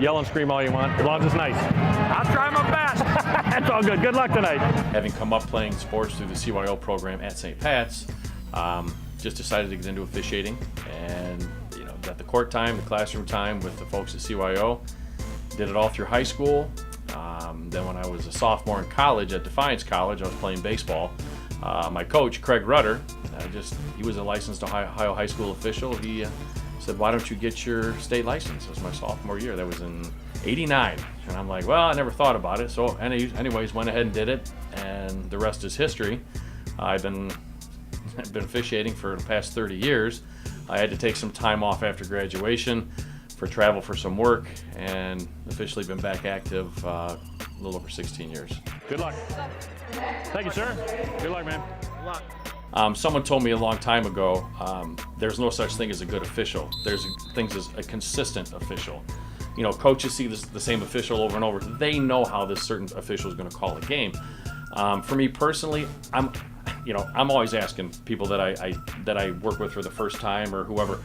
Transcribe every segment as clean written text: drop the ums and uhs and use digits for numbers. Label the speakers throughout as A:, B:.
A: Yell and scream all you want, as long as it's nice.
B: I'll try my best.
A: That's all good. Good luck tonight.
C: Having come up playing sports through the CYO program at St. Pat's, just decided to get into officiating, and got the court time, the classroom time with the folks at CYO. Did it all through high school. Then when I was a sophomore in college at Defiance College, I was playing baseball. My coach, Craig Rutter, he was a licensed Ohio high school official. He said, why don't you get your state license? It was my sophomore year. That was in '89. And I'm like, well, I never thought about it. So anyways, went ahead and did it, and the rest is history. I've been officiating for the past 30 years. I had to take some time off after graduation for travel for some work, and officially been back active a little over 16 years.
A: Good luck. Thank you, sir. Good luck, man.
B: Good luck.
C: Someone told me a long time ago, there's no such thing as a good official. There's things as a consistent official. Coaches see the same official over and over. They know how this certain official is going to call a game. For me personally, I'm always asking people that I work with for the first time or whoever,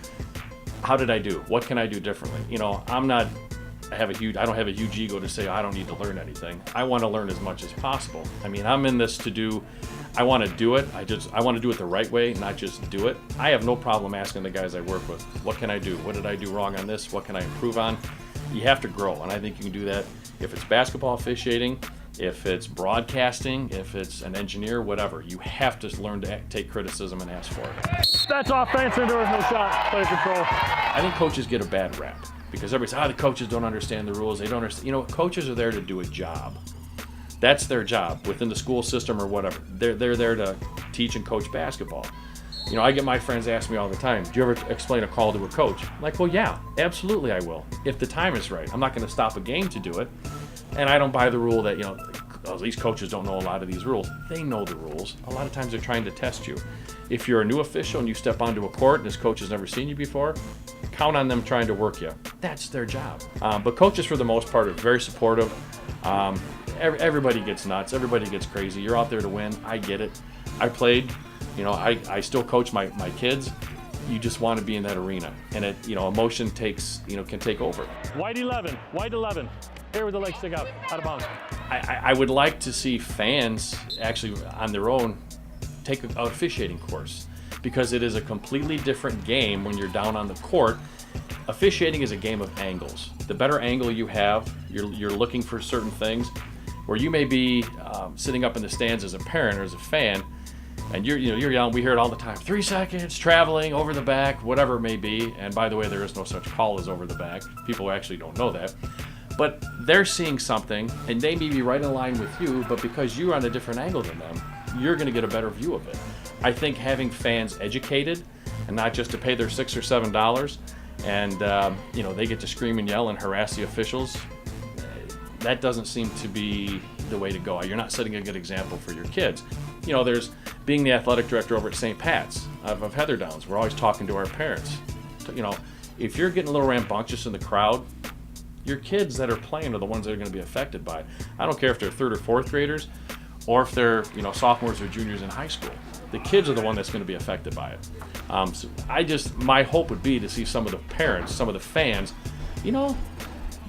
C: how did I do? What can I do differently? I don't have a huge ego to say I don't need to learn anything. I want to learn as much as possible. I'm in this I want to do it. I want to do it the right way, not just do it. I have no problem asking the guys I work with, what can I do? What did I do wrong on this? What can I improve on? You have to grow, and I think you can do that if it's basketball officiating, if it's broadcasting, if it's an engineer, whatever. You have to learn to take criticism and ask for it.
A: That's offense, and there was no shot. Player control.
C: I think coaches get a bad rap because everybody says, the coaches don't understand the rules. They don't understand. Coaches are there to do a job. That's their job within the school system or whatever. They're there to teach and coach basketball. I get my friends ask me all the time, do you ever explain a call to a coach? I'm like, well, yeah, absolutely I will. If the time is right. I'm not going to stop a game to do it. And I don't buy the rule that, these coaches don't know a lot of these rules. They know the rules. A lot of times they're trying to test you. If you're a new official and you step onto a court and this coach has never seen you before, count on them trying to work you. That's their job. But coaches, for the most part, are very supportive. Everybody gets nuts. Everybody gets crazy. You're out there to win. I get it. I played. I still coach my kids. You just want to be in that arena. And emotion can take over.
A: White 11. White 11. Here where the legs stick out of bounds.
C: I would like to see fans actually on their own take an officiating course, because it is a completely different game when you're down on the court. Officiating is a game of angles. The better angle you have, you're looking for certain things, where you may be sitting up in the stands as a parent or as a fan, and you're yelling. We hear it all the time. 3 seconds, traveling, over the back, whatever it may be. And by the way, there is no such call as over the back. People actually don't know that. But they're seeing something, and they may be right in line with you, but because you're on a different angle than them, you're going to get a better view of it. I think having fans educated, and not just to pay their $6 or $7, and they get to scream and yell and harass the officials, that doesn't seem to be the way to go. You're not setting a good example for your kids. There's being the athletic director over at St. Pat's of Heatherdowns. We're always talking to our parents. If you're getting a little rambunctious in the crowd, your kids that are playing are the ones that are going to be affected by it. I don't care if they're 3rd or 4th graders, or if they're sophomores or juniors in high school. The kids are the one that's going to be affected by it. My hope would be to see some of the parents, some of the fans,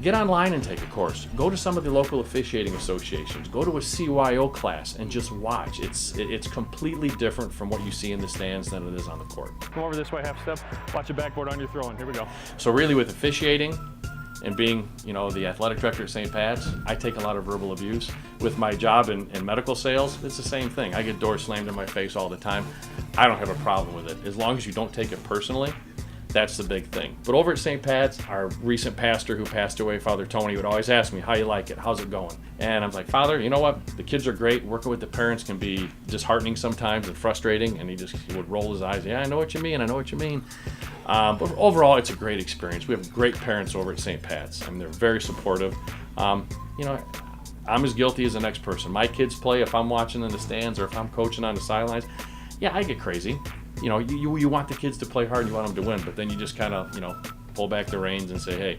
C: get online and take a course. Go to some of the local officiating associations. Go to a CYO class and just watch. It's completely different from what you see in the stands than it is on the court.
A: Come over this way, half step. Watch the backboard on your throwing. Here we go.
C: So really, with officiating and being, the athletic director at St. Pat's, I take a lot of verbal abuse. With my job in medical sales, it's the same thing. I get doors slammed in my face all the time. I don't have a problem with it. As long as you don't take it personally, that's the big thing. But over at St. Pat's, our recent pastor who passed away, Father Tony, would always ask me, how you like it? How's it going? And I'm like, Father, you know what? The kids are great. Working with the parents can be disheartening sometimes and frustrating. And he would roll his eyes. Yeah, I know what you mean. I know what you mean. But overall, it's a great experience. We have great parents over at St. Pat's. They're very supportive. I'm as guilty as the next person. My kids play, if I'm watching in the stands or if I'm coaching on the sidelines, yeah, I get crazy. You want the kids to play hard and you want them to win, but then you just kind of, pull back the reins and say, hey,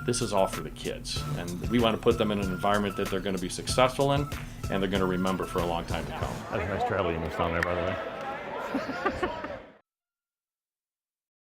C: this is all for the kids. And we want to put them in an environment that they're going to be successful in and they're going to remember for a long time to come.
A: That's a nice travel you missed on there, by the way.